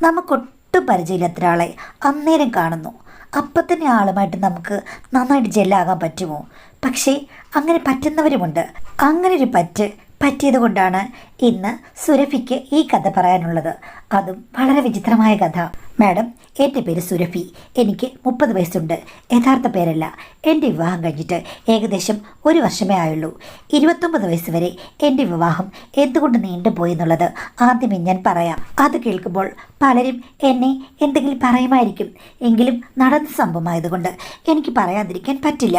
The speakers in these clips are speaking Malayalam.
നമുക്കൊട്ടും പരിചയമില്ലാത്ത ഒരാളെ അന്നേരം കാണുന്നു. അപ്പം തന്നെ ആളുമായിട്ട് നമുക്ക് നന്നായിട്ട് ജെല്ലാകാൻ പറ്റുമോ? പക്ഷേ അങ്ങനെ പറ്റുന്നവരുമുണ്ട്. അങ്ങനെ ഒരു പറ്റിയത് കൊണ്ടാണ് ഇന്ന് സുരഭിക്ക് ഈ കഥ പറയാനുള്ളത്. അതും വളരെ വിചിത്രമായ കഥ. മാഡം, എൻ്റെ പേര് സുരഭി. എനിക്ക് 30 വയസ്സുണ്ട്. യഥാർത്ഥ പേരല്ല. എൻ്റെ വിവാഹം കഴിഞ്ഞിട്ട് ഏകദേശം 1 വർഷമേ ആയുള്ളൂ. 29 വയസ്സ് വരെ എൻ്റെ വിവാഹം എന്തുകൊണ്ട് നീണ്ടുപോയി എന്നുള്ളത് ആദ്യമേ ഞാൻ പറയാം. അത് കേൾക്കുമ്പോൾ പലരും എന്നെ എന്തെങ്കിലും പറയുമായിരിക്കും. എങ്കിലും നടന്ന സംഭവമായതുകൊണ്ട് എനിക്ക് പറയാതിരിക്കാൻ പറ്റില്ല.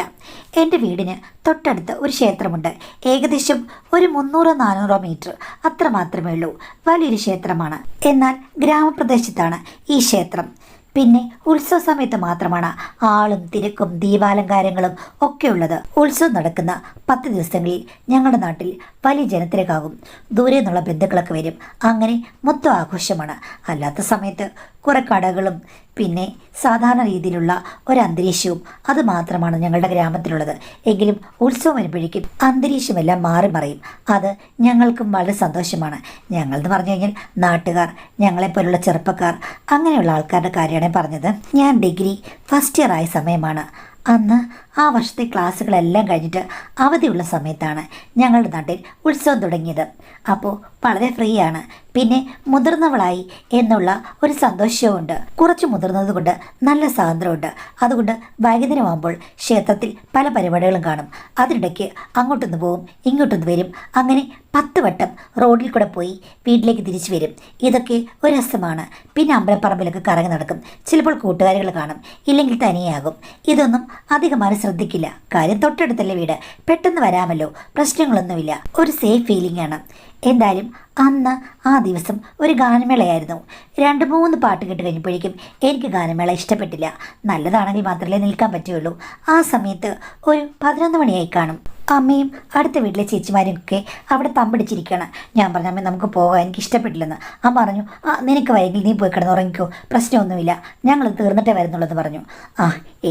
എൻ്റെ വീടിന് തൊട്ടടുത്ത് ഒരു ക്ഷേത്രമുണ്ട്. ഏകദേശം ഒരു 300-400 മീറ്റർ അത്ര മാത്രമേ ഉള്ളൂ. വലിയൊരു ക്ഷേത്രമാണ്. എന്നാൽ ഗ്രാമപ്രദേശത്താണ് ഈ ക്ഷേത്രം. പിന്നെ ഉത്സവ സമയത്ത് മാത്രമാണ് ആളും തിരക്കും ദീപാലങ്കാരങ്ങളും ഒക്കെ ഉള്ളത്. ഉത്സവം നടക്കുന്ന 10 ദിവസങ്ങളിൽ ഞങ്ങളുടെ നാട്ടിൽ വലിയ ജനത്തിരക്കാകും. ദൂരെ നിന്നുള്ള ബന്ധുക്കളൊക്കെ വരും. അങ്ങനെ മൊത്തം ആഘോഷമാണ്. അല്ലാത്ത സമയത്ത് കുറെ കടകളും പിന്നെ സാധാരണ രീതിയിലുള്ള ഒരു അന്തരീക്ഷവും അത് മാത്രമാണ് ഞങ്ങളുടെ ഗ്രാമത്തിലുള്ളത്. എങ്കിലും ഉത്സവം വരുമ്പോഴേക്കും അന്തരീക്ഷമെല്ലാം മാറി മറിയും. അത് ഞങ്ങൾക്കും വളരെ സന്തോഷമാണ്. ഞങ്ങളെന്ന് പറഞ്ഞു കഴിഞ്ഞാൽ നാട്ടുകാർ, ഞങ്ങളെപ്പോലുള്ള ചെറുപ്പക്കാർ, അങ്ങനെയുള്ള ആൾക്കാരുടെ കാര്യമാണ് പറഞ്ഞത്. ഞാൻ ഡിഗ്രി ഫസ്റ്റ് ഇയർ ആയ സമയമാണ്. അന്ന് ആ വർഷത്തെ ക്ലാസ്സുകളെല്ലാം കഴിഞ്ഞിട്ട് അവധിയുള്ള സമയത്താണ് ഞങ്ങളുടെ നാട്ടിൽ ഉത്സവം തുടങ്ങിയത്. അപ്പോൾ വളരെ ഫ്രീ ആണ്. പിന്നെ മുതിർന്നവളായി എന്നുള്ള ഒരു സന്തോഷവുമുണ്ട്. കുറച്ച് മുതിർന്നത് കൊണ്ട് നല്ല സ്വാതന്ത്ര്യമുണ്ട്. അതുകൊണ്ട് വൈകുന്നേരമാകുമ്പോൾ ക്ഷേത്രത്തിൽ പല പരിപാടികളും കാണും. അതിനിടയ്ക്ക് അങ്ങോട്ടൊന്ന് പോവും, ഇങ്ങോട്ടൊന്ന് വരും. അങ്ങനെ 10 വട്ടം റോഡിൽ കൂടെ പോയി വീട്ടിലേക്ക് തിരിച്ചു വരും. ഇതൊക്കെ ഒരു രസമാണ്. പിന്നെ അമ്പലപ്പറമ്പിലൊക്കെ കറങ്ങി നടക്കും. ചിലപ്പോൾ കൂട്ടുകാരികൾ കാണും, ഇല്ലെങ്കിൽ തനിയാകും. ഇതൊന്നും അധികം ആരും ശ്രദ്ധിക്കില്ല. കാര്യം തൊട്ടടുത്തല്ലേ വീട്, പെട്ടെന്ന് വരാമല്ലോ, പ്രശ്നങ്ങളൊന്നുമില്ല. ഒരു സേഫ് ഫീലിംഗ് ആണ്. എന്തായാലും അന്ന് ആ ദിവസം ഒരു ഗാനമേളയായിരുന്നു. 2-3 പാട്ട് കേട്ട് കഴിഞ്ഞപ്പോഴേക്കും എനിക്ക് ഗാനമേള ഇഷ്ടപ്പെട്ടില്ല. നല്ലതാണെങ്കിൽ മാത്രമേ നിൽക്കാൻ പറ്റുകയുള്ളൂ. ആ സമയത്ത് ഒരു 11 മണിയായി കാണും. അമ്മയും അടുത്ത വീട്ടിലെ ചേച്ചിമാരും ഒക്കെ അവിടെ തമ്പടിച്ചിരിക്കുകയാണ്. ഞാൻ പറഞ്ഞു, അമ്മ നമുക്ക് പോകാം, എനിക്ക് ഇഷ്ടപ്പെട്ടില്ലെന്ന്. അമ്മ പറഞ്ഞു, നിനക്ക് വൈകി നീ പോയി കിടന്ന് ഉറങ്ങിക്കോ, പ്രശ്നമൊന്നുമില്ല, ഞങ്ങൾ തീർന്നിട്ടേ വരുന്നുള്ളൂ പറഞ്ഞു.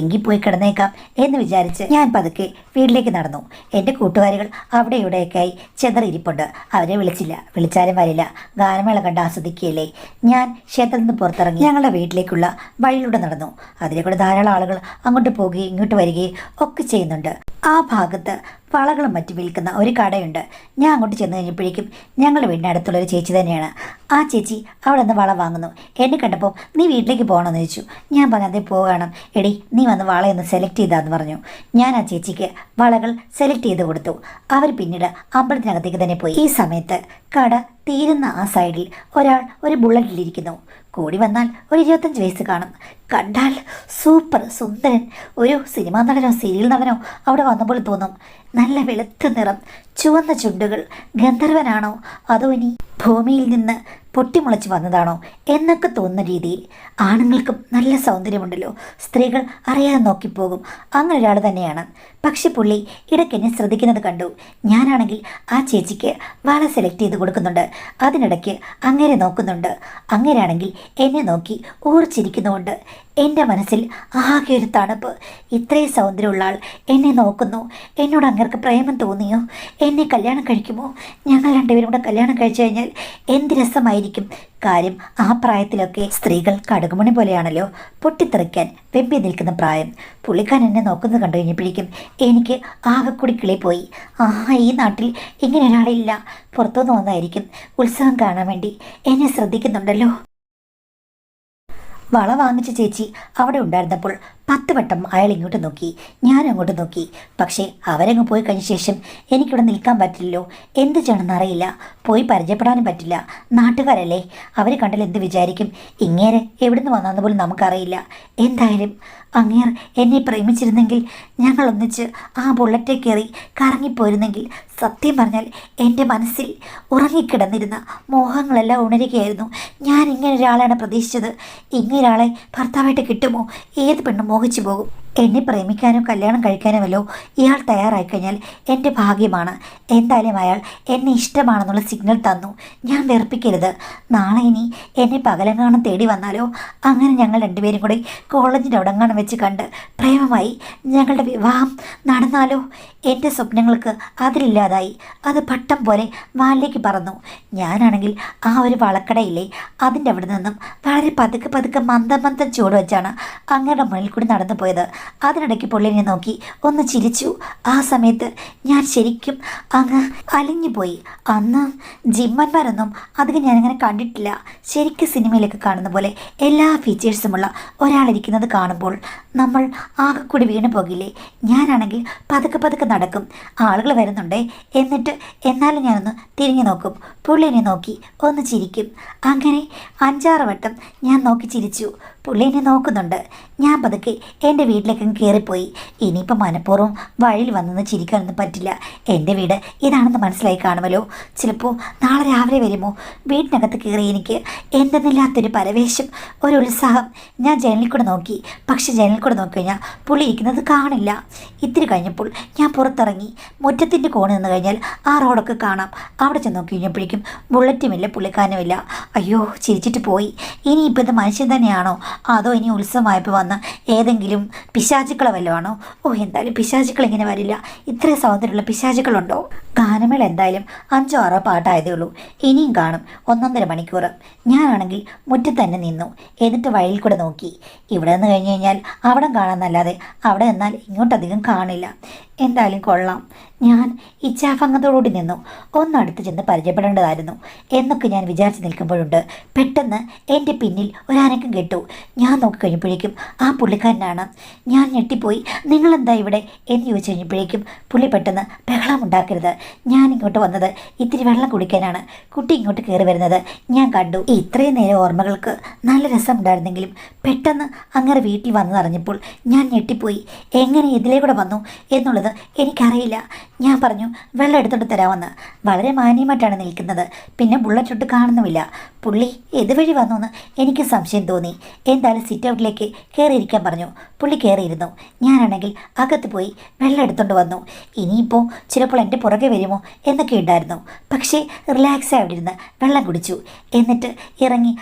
എങ്കിൽ പോയി കിടന്നേക്കാം എന്ന് വിചാരിച്ച് ഞാൻ പതുക്കെ വീട്ടിലേക്ക് നടന്നു. എൻ്റെ കൂട്ടുകാരികൾ അവിടെ ഇവിടെയൊക്കെ ആയി ചെതറിയിരിപ്പുണ്ട്. അവരെ വിളിച്ചില്ല, വിളിച്ചാലും വരില്ല. ഗാനമേള കണ്ട് ആസ്വദിക്കുകയല്ലേ. ഞാൻ ക്ഷേത്രത്തിൽ നിന്ന് പുറത്തിറങ്ങി ഞങ്ങളുടെ വീട്ടിലേക്കുള്ള വഴിയിലൂടെ നടന്നു. അതിലേക്കൂടെ ധാരാളം ആളുകൾ അങ്ങോട്ട് പോവുകയും ഇങ്ങോട്ട് വരികയും ഒക്കെ ചെയ്യുന്നുണ്ട്. ആ ഭാഗത്ത് വളകളും മറ്റും വിൽക്കുന്ന ഒരു കടയുണ്ട്. ഞാൻ അങ്ങോട്ട് ചെന്ന് കഴിഞ്ഞപ്പോഴേക്കും ഞങ്ങളുടെ വീടിൻ്റെ അടുത്തുള്ളൊരു ചേച്ചി തന്നെയാണ്. ആ ചേച്ചി അവിടെ നിന്ന് വള വാങ്ങുന്നു. എന്നെ കണ്ടപ്പോൾ നീ വീട്ടിലേക്ക് പോകണമെന്ന് ചോദിച്ചു. ഞാൻ പറഞ്ഞു, അതേ പോകണം. എടി, നീ വന്ന് വളയൊന്ന് സെലക്ട് ചെയ്താന്ന് പറഞ്ഞു. ഞാൻ ആ ചേച്ചിക്ക് വളകൾ സെലക്ട് ചെയ്ത് കൊടുത്തു. അവർ പിന്നീട് അമ്പലത്തിനകത്തേക്ക് തന്നെ പോയി. ഈ സമയത്ത് കട തീരുന്ന ആ സൈഡിൽ ഒരാൾ ഒരു ബുള്ളറ്റിലിരിക്കുന്നു. കൂടി വന്നാൽ ഒരു 25 വയസ്സ് കാണും. കണ്ടാൽ സൂപ്പർ സുന്ദരൻ, ഒരു സിനിമാ നടനോ സീരിയൽ നടനോ അവിടെ വന്നപ്പോൾ തോന്നും. നല്ല വെളുത്ത നിറം, ചുവന്ന ചുണ്ടുകൾ. ഗന്ധർവനാണോ അതോ ഇനി ഭൂമിയിൽ നിന്ന് പൊട്ടിമുളച്ച് വന്നതാണോ എന്നൊക്കെ തോന്നുന്ന രീതിയിൽ. ആണുങ്ങൾക്കും നല്ല സൗന്ദര്യമുണ്ടല്ലോ, സ്ത്രീകൾ അറിയാതെ നോക്കിപ്പോകും. അങ്ങനെ ഒരാൾ തന്നെയാണ്. പക്ഷെ പുള്ളി ഇടയ്ക്കെന്നെ ശ്രദ്ധിക്കുന്നത് കണ്ടു. ഞാനാണെങ്കിൽ ആ ചേച്ചിക്ക് വള സെലക്ട് ചെയ്ത് കൊടുക്കുന്നുണ്ട്. അതിനിടയ്ക്ക് അങ്ങേരെ നോക്കുന്നുണ്ട്. അങ്ങേരാണെങ്കിൽ എന്നെ നോക്കി ഊർച്ചിരിക്കുന്നുമുണ്ട്. എൻ്റെ മനസ്സിൽ ആകെ ഒരു തണുപ്പ്. ഇത്രയും സൗന്ദര്യമുള്ള ആൾ എന്നെ നോക്കുന്നു. എന്നോട് അങ്ങേർക്ക് പ്രേമം തോന്നിയോ? എന്നെ കല്യാണം കഴിക്കുമോ? ഞങ്ങൾ രണ്ടുപേരും കൂടെ കല്യാണം കഴിച്ചു കഴിഞ്ഞാൽ എന്ത് രസമായിരിക്കും. കാര്യം ആ പ്രായത്തിലൊക്കെ സ്ത്രീകൾ കടുകുമണി പോലെയാണല്ലോ, പൊട്ടിത്തെറിക്കാൻ വെമ്പി നിൽക്കുന്ന പ്രായം. പുള്ളിക്കാരൻ എന്നെ നോക്കുന്നത് കണ്ടു കഴിഞ്ഞപ്പോഴേക്കും എനിക്ക് ആകെക്കൂടി കിളി പോയി. ഈ നാട്ടിൽ ഇങ്ങനെ ഒരാളില്ല. പുറത്തുനിന്ന് വന്നായിരിക്കും ഉത്സവം കാണാൻ വേണ്ടി എന്നെ ശ്രദ്ധിക്കുന്നുണ്ടല്ലോ. വള വാങ്ങിച്ച ചേച്ചി അവിടെ ഉണ്ടായിരുന്നപ്പോൾ 10 വട്ടം അയാൾ ഇങ്ങോട്ട് നോക്കി, ഞാൻ അങ്ങോട്ട് നോക്കി. പക്ഷേ അവരങ്ങ് പോയി കഴിഞ്ഞ ശേഷം എനിക്കിവിടെ നിൽക്കാൻ പറ്റില്ലല്ലോ. എന്ത് ചെയ്യണമെന്ന് അറിയില്ല. പോയി പരിചയപ്പെടാനും പറ്റില്ല. നാട്ടുകാരല്ലേ, അവർ കണ്ടാൽ എന്ത് വിചാരിക്കും? ഇങ്ങേരെ എവിടുന്ന് വന്നാന്ന് പോലും നമുക്കറിയില്ല. എന്തായാലും അങ്ങേർ എന്നെ പ്രേമിച്ചിരുന്നെങ്കിൽ ഞങ്ങൾ ഒന്നിച്ച് ആ ബുള്ളറ്റെ കയറി കറങ്ങിപ്പോയിരുന്നെങ്കിൽ സത്യം പറഞ്ഞാൽ എൻ്റെ മനസ്സിൽ ഉറങ്ങിക്കിടന്നിരുന്ന മോഹങ്ങളെല്ലാം ഉണരുകയായിരുന്നു. ഞാൻ ഇങ്ങനെ ഒരാളാണ് പ്രതീക്ഷിച്ചത്. ഇങ്ങനെ ഒരാളെ ഭർത്താവായിട്ട് കിട്ടുമോ? ഏത് പെണ്ണും മോഹിച്ചു പോകും. എന്നെ പ്രേമിക്കാനോ കല്യാണം കഴിക്കാനുമല്ലോ ഇയാൾ തയ്യാറായിക്കഴിഞ്ഞാൽ എൻ്റെ ഭാഗ്യമാണ്. എന്തായാലും അയാൾ എന്നെ ഇഷ്ടമാണെന്നുള്ള സിഗ്നൽ തന്നു. ഞാൻ വെറുപ്പിക്കരുത്. നാളെ ഇനി എന്നെ പകലെങ്ങാനും തേടി വന്നാലോ? അങ്ങനെ ഞങ്ങൾ രണ്ടുപേരും കൂടി കോളേജിൻ്റെ അവിടെങ്ങാനും വെച്ച് കണ്ട് പ്രേമമായി ഞങ്ങളുടെ വിവാഹം നടന്നാലോ? എൻ്റെ സ്വപ്നങ്ങൾക്ക് അതിലില്ലാതായി. അത് പട്ടം പോലെ വാലിലേക്ക് പറന്നു. ഞാനാണെങ്കിൽ ആ ഒരു വളക്കടയില്ലേ അതിൻ്റെ അവിടെ നിന്നും വള വളരെ പതുക്കെ പതുക്കെ മന്ദം മന്ദം ചൂട് വെച്ചാണ് അങ്ങയുടെ മുന്നിൽ കൂടി നടന്നു പോയത്. അതിനിടയ്ക്ക് പുള്ളിനെ നോക്കി ഒന്ന് ചിരിച്ചു. ആ സമയത്ത് ഞാൻ ശരിക്കും അങ്ങ് അലിഞ്ഞുപോയി. അന്ന് ജിമ്മന്മാരൊന്നും അധികം ഞാനങ്ങനെ കണ്ടിട്ടില്ല. ശരിക്കും സിനിമയിലൊക്കെ കാണുന്ന പോലെ എല്ലാ ഫീച്ചേഴ്സുമുള്ള ഒരാളിരിക്കുന്നത് കാണുമ്പോൾ നമ്മൾ ആകെ കൂടി വീണു പോകില്ലേ? ഞാനാണെങ്കിൽ പതുക്കെ പതുക്കെ നടക്കും. ആളുകൾ വരുന്നുണ്ടേ, എന്നിട്ട് എന്നാലും ഞാനൊന്ന് തിരിഞ്ഞു നോക്കും. പുള്ളിനെ നോക്കി ഒന്ന് ചിരിക്കും. അങ്ങനെ 5-6 വട്ടം ഞാൻ നോക്കി ചിരിച്ചു. പുള്ളി എന്നെ നോക്കുന്നുണ്ട്. ഞാൻ പതുക്കെ എൻ്റെ വീട്ടിലേക്ക് കയറിപ്പോയി. ഇനിയിപ്പോൾ മനഃപൂർവ്വം വഴിയിൽ വന്നെന്ന് ചിരിക്കാനൊന്നും പറ്റില്ല. എൻ്റെ വീട് ഇതാണെന്ന് മനസ്സിലായി കാണുമല്ലോ. ചിലപ്പോൾ നാളെ രാവിലെ വരുമോ? വീട്ടിനകത്ത് കയറി എനിക്ക് എന്തെന്നില്ലാത്തൊരു പരവേശം, ഒരു ഉത്സാഹം. ഞാൻ ജനലിൽ കൂടെ നോക്കി. പക്ഷെ ജനലിൽ കൂടെ നോക്കിക്കഴിഞ്ഞാൽ പുള്ളി ഇരിക്കുന്നത് കാണില്ല. ഇത്തിരി കഴിഞ്ഞപ്പോൾ ഞാൻ പുറത്തിറങ്ങി. മുറ്റത്തിൻ്റെ കോണിൽ നിന്ന് കഴിഞ്ഞാൽ ആ റോഡൊക്കെ കാണാം. അവിടെ ചെന്ന് നോക്കി കഴിഞ്ഞപ്പോഴേക്കും ബുള്ളറ്റുമില്ല, പുള്ളിക്കാനുമില്ല. അയ്യോ, ചിരിച്ചിട്ട് പോയി. ഇനിയിപ്പോൾ ഇത് മനുഷ്യൻ തന്നെയാണോ, അതോ ഇനി ഉത്സവമായപ്പോൾ വന്ന് ഏതെങ്കിലും പിശാചുക്കളെ വല്ലതാണോ? ഓ, എന്തായാലും പിശാചുക്കൾ ഇങ്ങനെ വരില്ല. ഇത്രയും സൗന്ദര്യമുള്ള പിശാചുക്കളുണ്ടോ? ഗാനമേള എന്തായാലും 5-6 പാട്ടായതേ ഉള്ളൂ. ഇനിയും കാണും 1-1.5 മണിക്കൂർ. ഞാനാണെങ്കിൽ മുറ്റത്ത് തന്നെ നിന്നു. എന്നിട്ട് വഴിയിൽ കൂടെ നോക്കി. ഇവിടെ നിന്ന് കഴിഞ്ഞ് കഴിഞ്ഞാൽ അവിടെ കാണാമെന്നല്ലാതെ അവിടെ നിന്നാൽ ഇങ്ങോട്ടധികം കാണില്ല. എന്തായാലും കൊള്ളാം. ഞാൻ ഇച്ഛാഭംഗത്തോടുകൂടി നിന്നു. ഒന്നടുത്ത് ചെന്ന് പരിചയപ്പെടേണ്ടതായിരുന്നു എന്നൊക്കെ ഞാൻ വിചാരിച്ച് നിൽക്കുമ്പോഴുണ്ട് പെട്ടെന്ന് എൻ്റെ പിന്നിൽ ഒരനക്കം കേട്ടു. ഞാൻ നോക്കിക്കഴിഞ്ഞപ്പോഴേക്കും ആ പുള്ളിക്കാരനാണ്. ഞാൻ ഞെട്ടിപ്പോയി. നിങ്ങളെന്താ ഇവിടെ എന്ന് ചോദിച്ചു കഴിഞ്ഞപ്പോഴേക്കും പുള്ളി പെട്ടെന്ന് ബഹളമുണ്ടാക്കരുത്, ഞാൻ ഇങ്ങോട്ട് വന്നത് ഇത്തിരി വെള്ളം കുടിക്കാനാണ്. കുട്ടി ഇങ്ങോട്ട് കയറി വരുന്നത് ഞാൻ കണ്ടു. ഇത്രയും നേരം ഓർമ്മകൾക്ക് നല്ല രസമുണ്ടായിരുന്നെങ്കിലും പെട്ടെന്ന് അങ്ങനെ വീട്ടിൽ വന്നതറിഞ്ഞപ്പോൾ ഞാൻ ഞെട്ടിപ്പോയി. എങ്ങനെ ഇതിലേക്കൂടെ വന്നു എന്നുള്ളത് എനിക്കറിയില്ല. ഞാൻ പറഞ്ഞു വെള്ളം എടുത്തോണ്ട് തരാമെന്ന്. വളരെ മാന്യമായിട്ടാണ് നിൽക്കുന്നത്. പിന്നെ ബുള്ളറ്റ് ഇട്ട് കാണുന്നുമില്ല. പുള്ളി ഇതുവഴി വന്നു എനിക്ക് സംശയം തോന്നി. എന്തായാലും സിറ്റ് ഔട്ടിലേക്ക് കയറിയിരിക്കാൻ പറഞ്ഞു. പുള്ളി കയറിയിരുന്നു. ഞാനാണെങ്കിൽ അകത്ത് പോയി വെള്ളം എടുത്തോണ്ട് വന്നു. ഇനിയിപ്പോൾ ചിലപ്പോൾ എൻ്റെ പുറകെ വരുമോ എന്നൊക്കെ ഉണ്ടായിരുന്നു. പക്ഷേ റിലാക്സ് ആയിട്ടിരുന്ന് വെള്ളം കുടിച്ചു. എന്നിട്ട് ഇറങ്ങി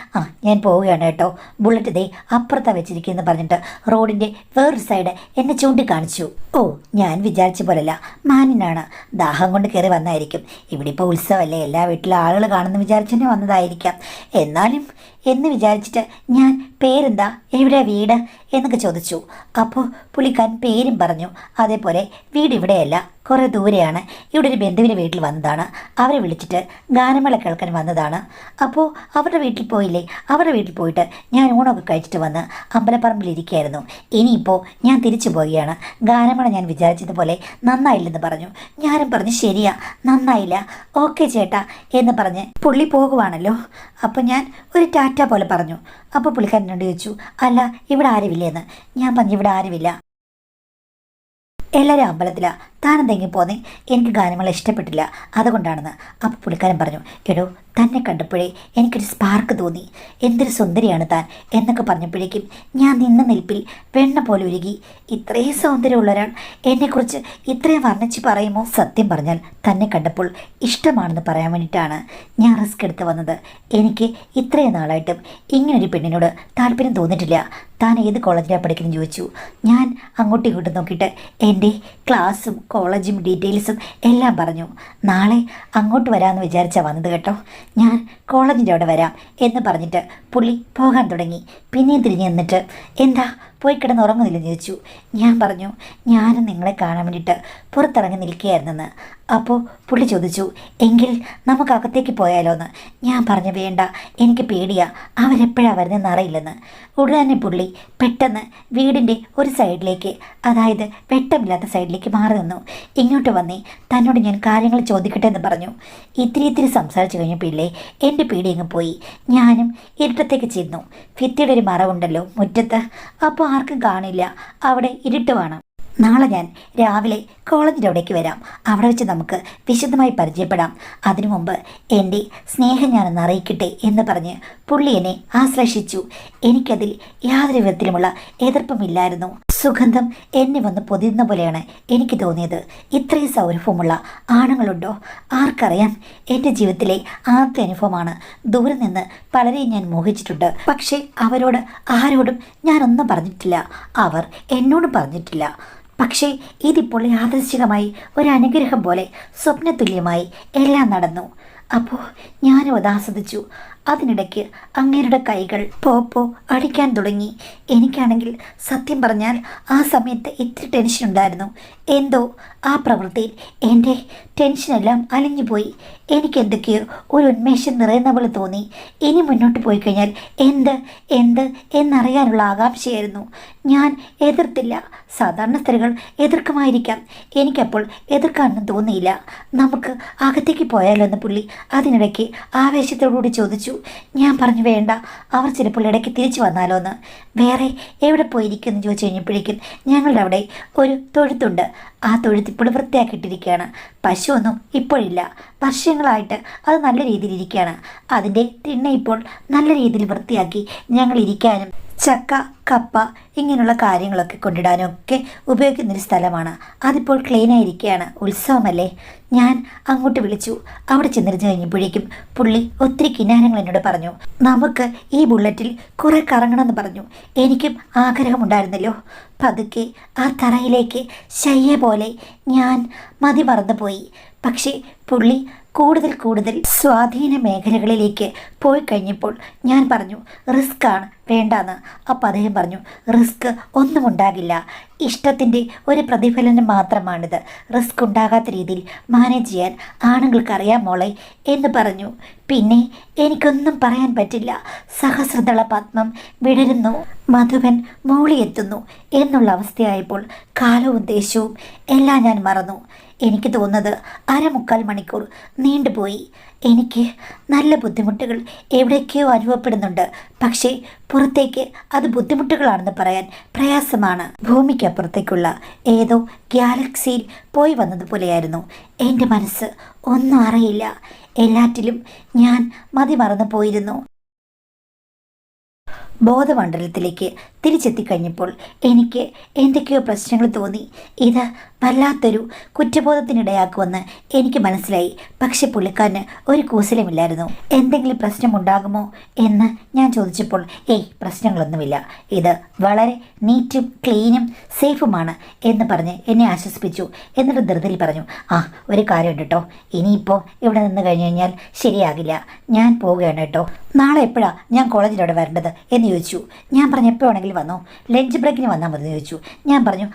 ഞാൻ പോവുകയാണ് കേട്ടോ, ബുള്ളറ്റ് ദേ അപ്പുറത്താണ് വെച്ചിരിക്കുമെന്ന് പറഞ്ഞിട്ട് റോഡിൻ്റെ വേറൊരു സൈഡ് എന്നെ ചൂണ്ടിക്കാണിച്ചു. ഓ, ഞാൻ വിചാരിച്ച പോലല്ല, മാനിനാണ്. ദാഹം കൊണ്ട് കയറി വന്നായിരിക്കും. ഇവിടെ ഇപ്പോൾ ഉത്സവമല്ലേ, എല്ലാ വീട്ടിലും ആളുകൾ കാണുമെന്ന് വിചാരിച്ചു തന്നെ വന്നതായിരിക്കാം. എന്നാലും എന്ന് വിചാരിച്ചിട്ട് ഞാൻ പേരെന്താ, എവിടെ വീട് എന്നൊക്കെ ചോദിച്ചു. അപ്പോൾ പുള്ളിക്കാരൻ പേരും പറഞ്ഞു. അതേപോലെ വീട് ഇവിടെയല്ല, കുറേ ദൂരെയാണ്. ഇവിടെ ഒരു ബന്ധുവിൻ്റെ വീട്ടിൽ വന്നതാണ്. അവരെ വിളിച്ചിട്ട് ഗാനമേള കേൾക്കാൻ വന്നതാണ്. അപ്പോൾ അവരുടെ വീട്ടിൽ പോയില്ലേ, അവരുടെ വീട്ടിൽ പോയിട്ട് ഞാൻ ഊണൊക്കെ കഴിച്ചിട്ട് വന്ന് അമ്പലപ്പറമ്പിലിരിക്കുകയായിരുന്നു. ഇനിയിപ്പോൾ ഞാൻ തിരിച്ചു പോവുകയാണ്. ഗാനമേള ഞാൻ വിചാരിച്ചതുപോലെ നന്നായില്ലെന്ന് പറഞ്ഞു. ഞാനും പറഞ്ഞു ശരിയാ, നന്നായില്ല, ഓക്കെ ചേട്ടാ എന്ന് പറഞ്ഞ് പുള്ളി പോകുവാണല്ലോ. അപ്പോൾ ഞാൻ ഒരു ടാറ്റ പോലെ പറഞ്ഞു. അപ്പോൾ പുള്ളിക്കാരനോട് ചോദിച്ചു, അല്ല ഇവിടെ ആരുമില്ലേന്ന്. ഞാൻ പറഞ്ഞു ഇവിടെ ആരുമില്ല, എല്ലാവരും അമ്പലത്തിലാണ്, താനെന്തെങ്കിലും പോന്നേ, എനിക്ക് ഗാനമേള ഇഷ്ടപ്പെട്ടില്ല, അതുകൊണ്ടാണെന്ന്. അപ്പോൾ പുള്ളിക്കാരൻ പറഞ്ഞു, എടോ തന്നെ കണ്ടപ്പോഴേ എനിക്കൊരു സ്പാർക്ക് തോന്നി, എന്തൊരു സുന്ദരിയാണ് താൻ എന്നൊക്കെ പറഞ്ഞപ്പോഴേക്കും ഞാൻ നിന്ന നിൽപ്പിൽ വെണ്ണ പോലെ ഉരുകി. ഇത്രയും സൗന്ദര്യമുള്ള ഒരാൾ എന്നെക്കുറിച്ച് ഇത്രയും വർണ്ണിച്ച് പറയുമോ? സത്യം പറഞ്ഞാൽ തന്നെ കണ്ടപ്പോൾ ഇഷ്ടമാണെന്ന് പറയാൻ വേണ്ടിയിട്ടാണ് ഞാൻ റിസ്ക് എടുത്ത് വന്നത്. എനിക്ക് ഇത്രയും നാളായിട്ടും ഇങ്ങനൊരു പെണ്ണിനോട് താല്പര്യം തോന്നിയിട്ടില്ല. താൻ ഏത് കോളേജിലാണ് പഠിക്കുന്നത് ചോദിച്ചു. ഞാൻ അങ്ങോട്ടും ഇങ്ങോട്ടും നോക്കിയിട്ട് എൻ്റെ ക്ലാസ്സും കോളേജും ഡീറ്റെയിൽസും എല്ലാം പറഞ്ഞു. നാളെ അങ്ങോട്ട് വരാമെന്ന് വിചാരിച്ചാണ് വന്നത് കേട്ടോ, ഞാൻ കോളേജിൻ്റെ അവിടെ വരാം എന്ന് പറഞ്ഞിട്ട് പുള്ളി പോകാൻ തുടങ്ങി. പിന്നെയും തിരിഞ്ഞ് നിന്നിട്ട് എന്താ പോയി കിടന്ന് ഉറങ്ങുന്നില്ലെന്ന് ചോദിച്ചു. ഞാൻ പറഞ്ഞു ഞാനും നിങ്ങളെ കാണാൻ വേണ്ടിയിട്ട് പുറത്തിറങ്ങി നിൽക്കുകയായിരുന്നെന്ന്. അപ്പോൾ പുള്ളി ചോദിച്ചു, എങ്കിൽ നമുക്ക് അകത്തേക്ക് പോയാലോ എന്ന്. ഞാൻ പറഞ്ഞു വേണ്ട, എനിക്ക് പേടിയാ, അവരെപ്പോഴാണ് വരുന്നതെന്ന് അറിയില്ലെന്ന്. ഉടനെ പുള്ളി പെട്ടെന്ന് വീടിൻ്റെ ഒരു സൈഡിലേക്ക്, അതായത് വെട്ടമില്ലാത്ത സൈഡിലേക്ക് മാറി നിന്നു. ഇങ്ങോട്ട് വന്നേ, തന്നോട് ഞാൻ കാര്യങ്ങൾ ചോദിക്കട്ടെ എന്ന് പറഞ്ഞു. ഇത്തിരി സംസാരിച്ച് കഴിഞ്ഞപ്പോഴേ എൻ്റെ പേടി അങ്ങ് പോയി. ഞാനും ഇരുട്ടത്തേക്ക് ചെന്നു. ഭിത്തിയുടെ ഒരു മറവുണ്ടല്ലോ മുറ്റത്ത്, അപ്പോൾ ആർക്കും കാണില്ല, അവിടെ ഇരുട്ട് വേണം. നാളെ ഞാൻ രാവിലെ കോളേജിൻ്റെ അവിടേക്ക് വരാം, അവിടെ വെച്ച് നമുക്ക് വിശദമായി പരിചയപ്പെടാം. അതിനു മുമ്പ് എൻ്റെ സ്നേഹം ഞാനൊന്ന് അറിയിക്കട്ടെ എന്ന് പറഞ്ഞ് പുള്ളി എന്നെ ആശ്ലേഷിച്ചു. എനിക്കതിൽ യാതൊരു വിധത്തിലുമുള്ള എതിർപ്പുമില്ലായിരുന്നു. സുഗന്ധം എന്നെ വന്ന് പൊതിയുന്ന പോലെയാണ് എനിക്ക് തോന്നിയത്. ഇത്രയും സൗരഭ്യമുള്ള ആണുങ്ങളുണ്ടോ? ആർക്കറിയാം. എൻ്റെ ജീവിതത്തിലെ ആദ്യ അനുഭവമാണ്. ദൂരെ നിന്ന് പലരെയും ഞാൻ മോഹിച്ചിട്ടുണ്ട്. പക്ഷേ അവരോട് ആരോടും ഞാനൊന്നും പറഞ്ഞിട്ടില്ല, അവർ എന്നോട് പറഞ്ഞിട്ടില്ല. പക്ഷേ ഇതിപ്പോൾ യാദൃശ്ചികമായി ഒരു അനുഗ്രഹം പോലെ സ്വപ്നതുല്യമായി എല്ലാം നടന്നു. അപ്പോൾ ഞാനും അത് ആസ്വദിച്ചു. അതിനിടയ്ക്ക് അങ്ങേരുടെ കൈകൾ പോ അടിക്കാൻ തുടങ്ങി. എനിക്കാണെങ്കിൽ സത്യം പറഞ്ഞാൽ ആ സമയത്ത് ഇത്തിരി ടെൻഷൻ ഉണ്ടായിരുന്നു. എന്തോ ആ പ്രവൃത്തിയിൽ എൻ്റെ ടെൻഷനെല്ലാം അലിഞ്ഞുപോയി. എനിക്ക് എന്തൊക്കെയോ ഒരു ഉന്മേഷം നിറയുന്ന പോലെ തോന്നി. ഇനി മുന്നോട്ട് പോയി കഴിഞ്ഞാൽ എന്ത് എന്ത് എന്നറിയാനുള്ള ആകാംക്ഷയായിരുന്നു. ഞാൻ എതിർത്തില്ല. സാധാരണ സ്ത്രീകൾ എതിർക്കുമായിരിക്കാം. എനിക്കപ്പോൾ എതിർക്കാനൊന്നും തോന്നിയില്ല. നമുക്ക് അകത്തേക്ക് പോയാലോ എന്ന് പുള്ളി അതിനിടയ്ക്ക് ആവേശത്തോടുകൂടി ചോദിച്ചു. ഞാൻ പറഞ്ഞു വേണ്ട, അവർ ചിലപ്പോൾ ഇടയ്ക്ക് തിരിച്ചു വന്നാലോ എന്ന്. വേറെ എവിടെ പോയിരിക്കുമെന്ന് ചോദിച്ചു കഴിഞ്ഞപ്പോഴേക്കും ഞങ്ങളുടെ അവിടെ ഒരു തൊഴുത്തുണ്ട്. ആ തൊഴുത്ത് ഇപ്പോൾ വൃത്തിയാക്കിയിട്ടിരിക്കുകയാണ്. പശുവൊന്നും ഇപ്പോഴില്ല. വർഷങ്ങളായിട്ട് അത് നല്ല രീതിയിൽ ഇരിക്കുകയാണ്. അതിൻ്റെ തിണ്ണ ഇപ്പോൾ നല്ല രീതിയിൽ വൃത്തിയാക്കി ഞങ്ങൾ ഇരിക്കാനും ചക്ക കപ്പ ഇങ്ങനെയുള്ള കാര്യങ്ങളൊക്കെ കൊണ്ടിടാനും ഒക്കെ ഉപയോഗിക്കുന്നൊരു സ്ഥലമാണ്. അതിപ്പോൾ ക്ലീനായിരിക്കുകയാണ്. ഉത്സവമല്ലേ. ഞാൻ അങ്ങോട്ട് വിളിച്ചു. അവിടെ ചെന്നിരുന്ന് കഴിഞ്ഞപ്പോഴേക്കും പുള്ളി ഒത്തിരി കിന്നാരങ്ങൾ എന്നോട് പറഞ്ഞു. നമുക്ക് ഈ ബുള്ളറ്റിൽ കുറെ കറങ്ങണമെന്ന് പറഞ്ഞു. എനിക്കും ആഗ്രഹമുണ്ടായിരുന്നല്ലോ. പതുക്കെ ആ തറയിലേക്ക് ശയ്യ പോലെ ഞാൻ മതി മറന്നുപോയി. പക്ഷേ പുള്ളി കൂടുതൽ സ്വാധീന മേഖലകളിലേക്ക് പോയി കഴിഞ്ഞപ്പോൾ ഞാൻ പറഞ്ഞു റിസ്ക്കാണ് വേണ്ടാന്ന്. അപ്പം അദ്ദേഹം പറഞ്ഞു റിസ്ക് ഒന്നും ഉണ്ടാകില്ല. ഇഷ്ടത്തിൻ്റെ ഒരു പ്രതിഫലനം മാത്രമാണിത്. റിസ്ക് ഉണ്ടാകാത്ത രീതിയിൽ മാനേജ് ചെയ്യാൻ ആണുങ്ങൾക്കറിയാം മോളെ എന്ന് പറഞ്ഞു. പിന്നെ എനിക്കൊന്നും പറയാൻ പറ്റില്ല. സഹസ്രദള പത്മം വിടരുന്നു, മധുവൻ മൂളിയെത്തുന്നു എന്നുള്ള അവസ്ഥയായപ്പോൾ കാലവും ദേശവും എല്ലാം ഞാൻ മറന്നു. എനിക്ക് തോന്നുന്നത് 1/4 മണിക്കൂർ നീണ്ടുപോയി. എനിക്ക് നല്ല ബുദ്ധിമുട്ടുകൾ എവിടേക്കോ അനുഭവപ്പെടുന്നുണ്ട്. പക്ഷേ പുറത്തേക്ക് അത് ബുദ്ധിമുട്ടുകളാണെന്ന് പറയാൻ പ്രയാസമാണ്. ഭൂമിക്കപ്പുറത്തേക്കുള്ള ഏതോ ഗാലക്സിയിൽ പോയി വന്നതുപോലെയായിരുന്നു എൻ്റെ മനസ്സ്. ഒന്നും അറിയില്ല. എല്ലാറ്റിലും ഞാൻ മതി മറന്നു പോയിരുന്നു. ബോധമണ്ഡലത്തിലേക്ക് തിരിച്ചെത്തിക്കഴിഞ്ഞപ്പോൾ എനിക്ക് എന്തൊക്കെയോ പ്രശ്നങ്ങൾ തോന്നി. ഇത് വല്ലാത്തൊരു കുറ്റബോധത്തിനിടയാക്കുമെന്ന് എനിക്ക് മനസ്സിലായി. പക്ഷെ പുള്ളിക്കാരന് ഒരു കൂസലുമില്ലായിരുന്നു. എന്തെങ്കിലും പ്രശ്നമുണ്ടാകുമോ എന്ന് ഞാൻ ചോദിച്ചപ്പോൾ പ്രശ്നങ്ങളൊന്നുമില്ല, ഇത് വളരെ നീറ്റും ക്ലീനും സേഫുമാണ് എന്ന് പറഞ്ഞ് എന്നെ ആശ്വസിപ്പിച്ചു. എന്നിട്ട് ധൃതിയിൽ പറഞ്ഞു, ഒരു കാര്യമുണ്ട് കേട്ടോ, ഇനിയിപ്പോൾ ഇവിടെ നിന്ന് കഴിഞ്ഞ് കഴിഞ്ഞാൽ ശരിയാകില്ല. ഞാൻ പോവുകയാണ് കേട്ടോ. നാളെ എപ്പോഴാണ് ഞാൻ കോളേജിലവിടെ വരേണ്ടത് എന്ന് ചോദിച്ചു. ഞാൻ പറഞ്ഞു എപ്പോൾ വേണമെങ്കിലും വന്നോ, ലഞ്ച് ബ്രേക്കിന് വന്നാൽ മതി എന്ന് ചോദിച്ചു. ഞാൻ പറഞ്ഞു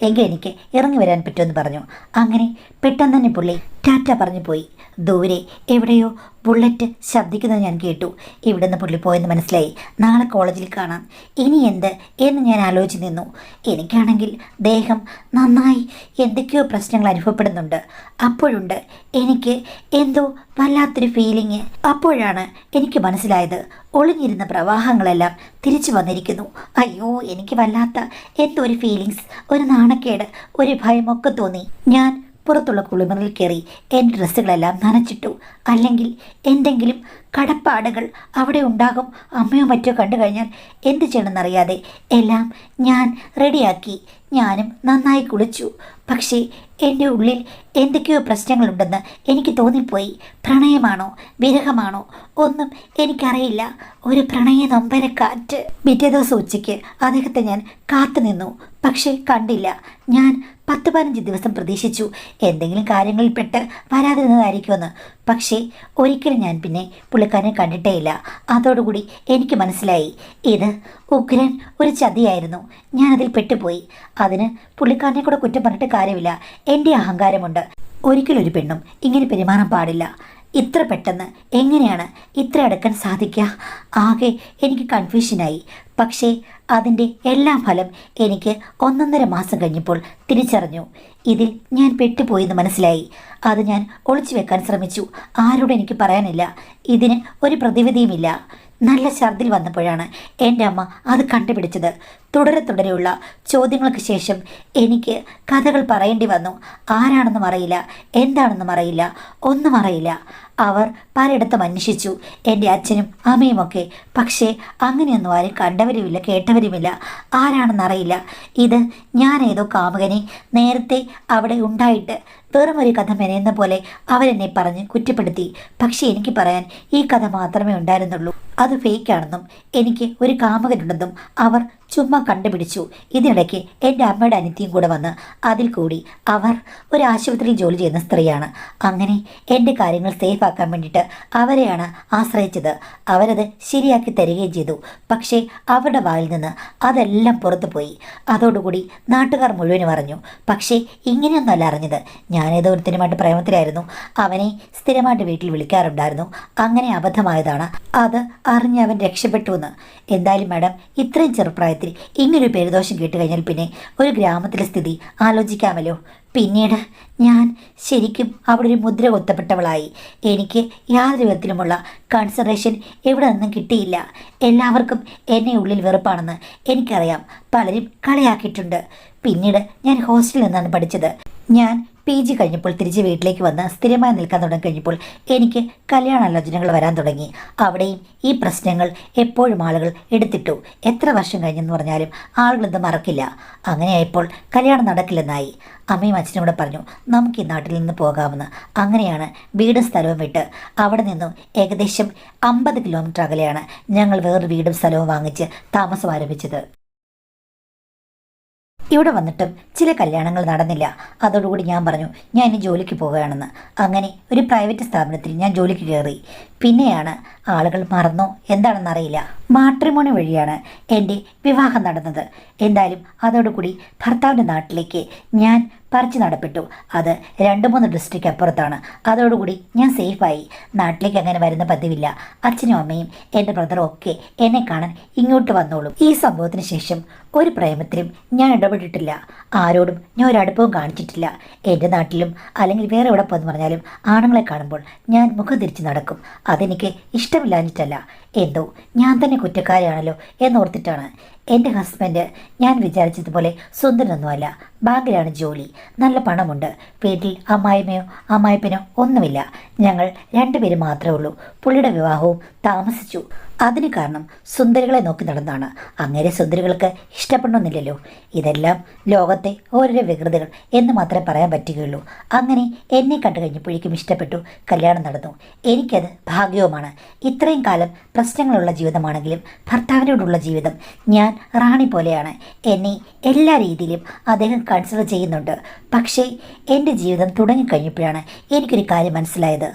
എങ്കിൽ എനിക്ക് ഇറങ്ങി വരാൻ പറ്റുമെന്ന് പറഞ്ഞു. അങ്ങനെ പെട്ടെന്ന് തന്നെ പുള്ളി ടാറ്റ പറഞ്ഞു പോയി. ദൂരെ എവിടെയോ ബുള്ളറ്റ് ശബ്ദിക്കുന്നത് ഞാൻ കേട്ടു. ഇവിടുന്ന് പുള്ളി പോയെന്ന് മനസ്സിലായി. നാളെ കോളേജിൽ കാണാം. ഇനി എന്ത് എന്ന് ഞാൻ ആലോചിച്ച് നിന്നു. എനിക്കാണെങ്കിൽ ദേഹം നന്നായി എന്തൊക്കെയോ പ്രശ്നങ്ങൾ അനുഭവപ്പെടുന്നുണ്ട്. അപ്പോഴുണ്ട് എനിക്ക് എന്തോ വല്ലാത്തൊരു ഫീലിങ്. അപ്പോഴാണ് എനിക്ക് മനസ്സിലായത് ഒളിഞ്ഞിരുന്ന പ്രവാഹങ്ങളെല്ലാം തിരിച്ചു വന്നിരിക്കുന്നു. അയ്യോ, എനിക്ക് വല്ലാത്ത എന്തോ ഒരു ഫീലിങ്സ്, ഒരു നാണക്കേട്, ഒരു ഭയമൊക്കെ തോന്നി. ഞാൻ പുറത്തുള്ള കുളിമുറിയിൽ കയറി എൻ്റെ ഡ്രസ്സുകളെല്ലാം നനച്ചിട്ടു. അല്ലെങ്കിൽ എന്തെങ്കിലും കടപ്പാടുകൾ അവിടെ ഉണ്ടാകും. അമ്മയോ മറ്റോ കണ്ടു കഴിഞ്ഞാൽ എന്ത് ചെയ്യണമെന്നറിയാതെ എല്ലാം ഞാൻ റെഡിയാക്കി. ഞാനും നന്നായി കുളിച്ചു. പക്ഷേ എൻ്റെ ഉള്ളിൽ എന്തൊക്കെയോ പ്രശ്നങ്ങളുണ്ടെന്ന് എനിക്ക് തോന്നിപ്പോയി. പ്രണയമാണോ വിരഹമാണോ ഒന്നും എനിക്കറിയില്ല. ഒരു പ്രണയ നൊമ്പരക്കാറ്റ്. പിറ്റേ ദിവസം ഉച്ചയ്ക്ക് അദ്ദേഹത്തെ ഞാൻ കാത്തുനിന്നു. പക്ഷേ കണ്ടില്ല. ഞാൻ 10-15 ദിവസം പ്രതീക്ഷിച്ചു എന്തെങ്കിലും കാര്യങ്ങളിൽ പെട്ട് വരാതിരുന്നതായിരിക്കുമെന്ന്. പക്ഷേ ഒരിക്കലും ഞാൻ പിന്നെ പുള്ളിക്കാരനെ കണ്ടിട്ടേയില്ല. അതോടുകൂടി എനിക്ക് മനസ്സിലായി ഇത് ഉഗ്രൻ ഒരു ചതിയായിരുന്നു. ഞാനതിൽ പെട്ടുപോയി. അതിന് പുള്ളിക്കാരനെ കൂടെ കുറ്റം പറഞ്ഞിട്ട് കാര്യമില്ല. എൻ്റെ അഹങ്കാരമുണ്ട്. ഒരിക്കലും ഒരു പെണ്ണും ഇങ്ങനെ പെരുമാറാൻ പാടില്ല. ഇത്ര പെട്ടെന്ന് എങ്ങനെയാണ് ഇത്ര അടുക്കാൻ സാധിക്കുക? ആകെ എനിക്ക് കൺഫ്യൂഷനായി. പക്ഷേ അതിൻ്റെ എല്ലാം ഫലം എനിക്ക് 1.5 മാസം കഴിഞ്ഞപ്പോൾ തിരിച്ചറിഞ്ഞു. ഇതിൽ ഞാൻ പെട്ടുപോയെന്ന് മനസ്സിലായി. അത് ഞാൻ ഒളിച്ചു വെക്കാൻ ശ്രമിച്ചു. ആരോടും എനിക്ക് പറയാനില്ല. ഇതിന് ഒരു പ്രതിവിധിയുമില്ല. നല്ല ഛർദിൽ വന്നപ്പോഴാണ് എൻ്റെ അമ്മ അത് കണ്ടുപിടിച്ചത്. തുടരെയുള്ള ചോദ്യങ്ങൾക്ക് ശേഷം എനിക്ക് കഥകൾ പറയേണ്ടി വന്നു. ആരാണെന്നും അറിയില്ല, എന്താണെന്നും അറിയില്ല, ഒന്നും അറിയില്ല. അവർ പലയിടത്തും അന്വേഷിച്ചു, എൻ്റെ അച്ഛനും അമ്മയുമൊക്കെ. പക്ഷേ അങ്ങനെയൊന്നും ആരും കണ്ടവരുമില്ല, കേട്ടവരുമില്ല. ആരാണെന്നറിയില്ല. ഇത് ഞാനേതോ കാമുകനെ നേരത്തെ അവിടെ ഉണ്ടായിട്ട് വെറും ഒരു കഥ മെനയുന്ന പോലെ അവരെന്നെ പറഞ്ഞ് കുറ്റപ്പെടുത്തി. പക്ഷേ എനിക്ക് പറയാൻ ഈ കഥ മാത്രമേ ഉണ്ടായിരുന്നുള്ളൂ. അത് ഫേക്കാണെന്നും എനിക്ക് ഒരു കാമുകനുണ്ടെന്നും അവർ ചുമ്മാ കണ്ടുപിടിച്ചു. ഇതിനിടയ്ക്ക് എൻ്റെ അമ്മയുടെ അനിത്യയും കൂടെ വന്ന് അതിൽ കൂടി അവർ ഒരു ആശുപത്രിയിൽ ജോലി ചെയ്യുന്ന സ്ത്രീയാണ്. അങ്ങനെ എൻ്റെ കാര്യങ്ങൾ സേഫ് ആക്കാൻ വേണ്ടിയിട്ട് അവരെയാണ് ആശ്രയിച്ചത്. അവരത് ശരിയാക്കി തരികയും ചെയ്തു. പക്ഷേ അവരുടെ വായിൽ നിന്ന് അതെല്ലാം പുറത്തു പോയി. അതോടുകൂടി നാട്ടുകാർ മുഴുവനും അറിഞ്ഞു. പക്ഷേ ഇങ്ങനെയൊന്നുമല്ല അറിഞ്ഞത്. ഞാനേതോ ഒരുത്തനുമായിട്ട് പ്രേമത്തിലായിരുന്നു. അവനെ സ്ഥിരമായിട്ട് വീട്ടിൽ വിളിക്കാറുണ്ടായിരുന്നു. അങ്ങനെ അബദ്ധമായതാണ്. അത് അറിഞ്ഞ് അവൻ രക്ഷപ്പെട്ടു എന്ന്. എന്തായാലും മാഡം, ഇത്രയും ചെറുപ്രായത്തിൽ ഇങ്ങനൊരു പേരുദോഷം കേട്ട് കഴിഞ്ഞാൽ പിന്നെ ഒരു ഗ്രാമത്തിലെ സ്ഥിതി ആലോചിക്കാമല്ലോ. പിന്നീട് ഞാൻ ശരിക്കും അവിടെ ഒരു മുദ്ര കൊത്തപ്പെട്ടവളായി. എനിക്ക് യാതൊരു വിധത്തിലുമുള്ള കൺസിഡറേഷൻ എവിടെ നിന്നും കിട്ടിയില്ല. എല്ലാവർക്കും എന്നെ ഉള്ളിൽ വെറുപ്പാണെന്ന് എനിക്കറിയാം. പലരും കളിയാക്കിയിട്ടുണ്ട്. പിന്നീട് ഞാൻ ഹോസ്റ്റലിൽ നിന്നാണ് പഠിച്ചത്. ഞാൻ PG കഴിഞ്ഞപ്പോൾ തിരിച്ച് വീട്ടിലേക്ക് വന്ന് സ്ഥിരമായി നിൽക്കാൻ തുടങ്ങിക്കഴിഞ്ഞപ്പോൾ എനിക്ക് കല്യാണാലോചനകൾ വരാൻ തുടങ്ങി. അവിടെയും ഈ പ്രശ്നങ്ങൾ എപ്പോഴും ആളുകൾ എടുത്തിട്ടു. എത്ര വർഷം കഴിഞ്ഞെന്ന് പറഞ്ഞാലും ആളുകളിത് മറക്കില്ല. അങ്ങനെയായപ്പോൾ കല്യാണം നടക്കില്ലെന്നായി. അമ്മയും അച്ഛനും കൂടെ പറഞ്ഞു നമുക്ക് ഈ നാട്ടിൽ നിന്ന് പോകാമെന്ന്. അങ്ങനെയാണ് വീടും സ്ഥലവും വിട്ട് അവിടെ നിന്നും ഏകദേശം 50 കിലോമീറ്റർ അകലെയാണ് ഞങ്ങൾ വേറൊരു വീടും സ്ഥലവും വാങ്ങിച്ച് താമസം ആരംഭിച്ചത്. ഇവിടെ വന്നിട്ടും ചില കല്യാണങ്ങൾ നടന്നില്ല. അതോടുകൂടി ഞാൻ പറഞ്ഞു ഞാൻ ഇനി ജോലിക്ക് പോവുകയാണെന്ന്. അങ്ങനെ ഒരു പ്രൈവറ്റ് സ്ഥാപനത്തിൽ ഞാൻ ജോലിക്ക് കയറി. പിന്നെയാണ് ആളുകൾ മറന്നോ എന്താണെന്നറിയില്ല, മാട്രിമോണി വഴിയാണ് എൻ്റെ വിവാഹം നടന്നത്. എന്തായാലും അതോടുകൂടി ഭർത്താവിൻ്റെ നാട്ടിലേക്ക് ഞാൻ പറിച്ചു നടപ്പെട്ടു. അത് 2-3 ഡിസ്ട്രിക്റ്റ് അപ്പുറത്താണ്. അതോടുകൂടി ഞാൻ സേഫായി. നാട്ടിലേക്ക് അങ്ങനെ വരുന്ന പതിവില്ല. അച്ഛനും അമ്മയും എൻ്റെ ബ്രദറും ഒക്കെ എന്നെ കാണാൻ ഇങ്ങോട്ട് വന്നോളും. ഈ സംഭവത്തിന് ശേഷം ഒരു പ്രേമത്തിലും ഞാൻ ഇടപെട്ടിട്ടില്ല. ആരോടും ഞാൻ ഒരടുപ്പവും കാണിച്ചിട്ടില്ല. എൻ്റെ നാട്ടിലും അല്ലെങ്കിൽ വേറെ എവിടെ പോയെന്ന് പറഞ്ഞാലും ആണുങ്ങളെ കാണുമ്പോൾ ഞാൻ മുഖം തിരിച്ച് നടക്കും. അതെനിക്ക് ഇഷ്ടമില്ലാഞ്ഞിട്ടല്ല, എന്തോ ഞാൻ തന്നെ കുറ്റക്കാരിയാണല്ലോ എന്നോർത്തിട്ടാണ്. എൻ്റെ ഹസ്ബൻഡ് ഞാൻ വിചാരിച്ചതുപോലെ സുന്ദരനൊന്നുമല്ല. ബാങ്കിലാണ് ജോലി, നല്ല പണമുണ്ട്. വീട്ടിൽ അമ്മായിമ്മയോ അമ്മായിപ്പനോ ഒന്നുമില്ല. ഞങ്ങൾ 2 പേര് മാത്രമേ ഉള്ളൂ. പുള്ളിയുടെ വിവാഹവും താമസിച്ചു. അതിന് കാരണം സുന്ദരികളെ നോക്കി നടന്നാണ്. അങ്ങനെ സുന്ദരികൾക്ക് ഇഷ്ടപ്പെടണമെന്നില്ലല്ലോ. ഇതെല്ലാം ലോകത്തെ ഓരോരോ വികൃതികൾ എന്ന് മാത്രമേ പറയാൻ പറ്റുകയുള്ളൂ. അങ്ങനെ എന്നെ കണ്ടു കഴിഞ്ഞപ്പോഴേക്കും ഇഷ്ടപ്പെട്ടു. കല്യാണം നടന്നു. എനിക്കത് ഭാഗ്യവുമാണ്. ഇത്രയും കാലം പ്രശ്നങ്ങളുള്ള ജീവിതമാണെങ്കിലും ഭർത്താവിനോടുള്ള ജീവിതം ഞാൻ റാണി പോലെയാണ്. എന്നെ എല്ലാ രീതിയിലും അദ്ദേഹം കൺസിഡർ ചെയ്യുന്നുണ്ട്. പക്ഷേ എൻ്റെ ജീവിതം തുടങ്ങിക്കഴിഞ്ഞപ്പോഴാണ് എനിക്കൊരു കാര്യം മനസ്സിലായത്.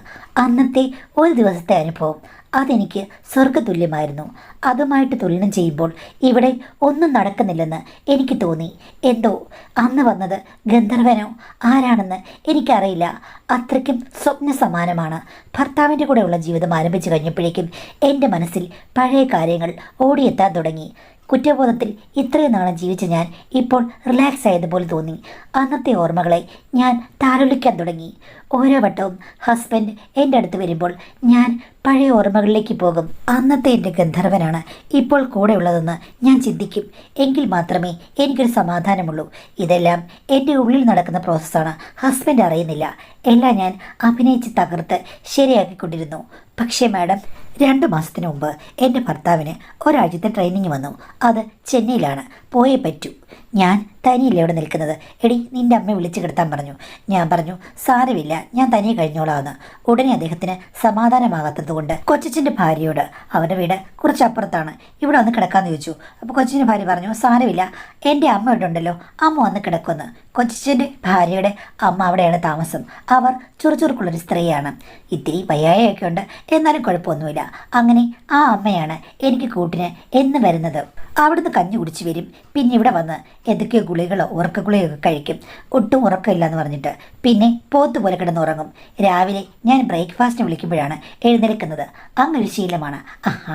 അന്നത്തെ ഒരു ദിവസത്തെ അനുഭവം അതെനിക്ക് സ്വർഗതുല്യമായിരുന്നു. അതുമായിട്ട് തുലനം ചെയ്യുമ്പോൾ ഇവിടെ ഒന്നും നടക്കുന്നില്ലെന്ന് എനിക്ക് തോന്നി. എന്തോ അന്ന് വന്നത് ഗന്ധർവനോ ആരാണെന്ന് എനിക്കറിയില്ല. അത്രയ്ക്കും സ്വപ്ന സമാനമാണ്. ഭർത്താവിൻ്റെ കൂടെയുള്ള ജീവിതം ആരംഭിച്ചു കഴിഞ്ഞപ്പോഴേക്കും എൻ്റെ മനസ്സിൽ പഴയ കാര്യങ്ങൾ ഓടിയെത്താൻ തുടങ്ങി. കുറ്റബോധത്തിൽ ഇത്രയും നാളെ ജീവിച്ച ഞാൻ ഇപ്പോൾ റിലാക്സ് ആയതുപോലെ തോന്നി. അന്നത്തെ ഓർമ്മകളെ ഞാൻ താലോലിക്കാൻ തുടങ്ങി. ഓരോ വട്ടവും ഹസ്ബൻഡ് എൻ്റെ അടുത്ത് വരുമ്പോൾ ഞാൻ പഴയ ഓർമ്മകളിലേക്ക് പോകും. അന്നത്തെ എൻ്റെ ഗന്ധർവനാണ് ഇപ്പോൾ കൂടെ ഉള്ളതെന്ന് ഞാൻ ചിന്തിക്കും. എങ്കിൽ മാത്രമേ എനിക്കൊരു സമാധാനമുള്ളൂ. ഇതെല്ലാം എൻ്റെ ഉള്ളിൽ നടക്കുന്ന പ്രോസസ്സാണ്. ഹസ്ബൻഡ് അറിയുന്നില്ല. എല്ലാം ഞാൻ അഭിനയിച്ച് തകർത്ത് ശരിയാക്കിക്കൊണ്ടിരുന്നു. പക്ഷേ മാഡം, 2 മാസത്തിന് മുമ്പ് എൻ്റെ ഭർത്താവിന് ഒരാഴ്ചത്തെ ട്രെയിനിങ് വന്നു. അത് ചെന്നൈയിലാണ്. പോയേ പറ്റൂ. ഞാൻ തനിയല്ലേ ഇവിടെ നിൽക്കുന്നത്. എടി, നിൻ്റെ അമ്മ വിളിച്ചു കിടത്താൻ പറഞ്ഞു. ഞാൻ പറഞ്ഞു സാരമില്ല, ഞാൻ തനിയെ കഴിഞ്ഞോളാമെന്ന്. ഉടനെ അദ്ദേഹത്തിന് സമാധാനമാകാത്തതുകൊണ്ട് കൊച്ചച്ഛൻ്റെ ഭാര്യയോട്, അവരുടെ വീട് കുറച്ചപ്പുറത്താണ്, ഇവിടെ വന്ന് കിടക്കാമെന്ന് ചോദിച്ചു. അപ്പോൾ കൊച്ചച്ഛൻ്റെ ഭാര്യ പറഞ്ഞു സാരമില്ല, എൻ്റെ അമ്മ ഇവിടെ ഉണ്ടല്ലോ, അമ്മ വന്ന് കിടക്കുമെന്ന്. കൊച്ചച്ഛൻ്റെ ഭാര്യയുടെ അമ്മ അവിടെയാണ് താമസം. അവർ ചുറുചുറുക്കുള്ളൊരു സ്ത്രീയാണ്. ഇത്തിരി വയ്യായൊക്കെ ഉണ്ട്, എന്നാലും കുഴപ്പമൊന്നുമില്ല. അങ്ങനെ ആ അമ്മയാണ് എനിക്ക് കൂട്ടിന് എന്ന് വരുന്നത്. അവിടുന്ന് കഞ്ഞി കുടിച്ച് വരും. പിന്നെ ഇവിടെ വന്ന് എന്തൊക്കെയോ ഗുളികളോ ഉറക്ക ഗുളികയൊക്കെ കഴിക്കും. ഒട്ടും ഉറക്കമില്ല എന്ന് പറഞ്ഞിട്ട് പിന്നെ പോത്തുപോലെ കിടന്നുറങ്ങും. രാവിലെ ഞാൻ ബ്രേക്ക്ഫാസ്റ്റിന് വിളിക്കുമ്പോഴാണ് എഴുന്നേൽക്കുന്നത്. അങ്ങനൊരു ശീലമാണ്.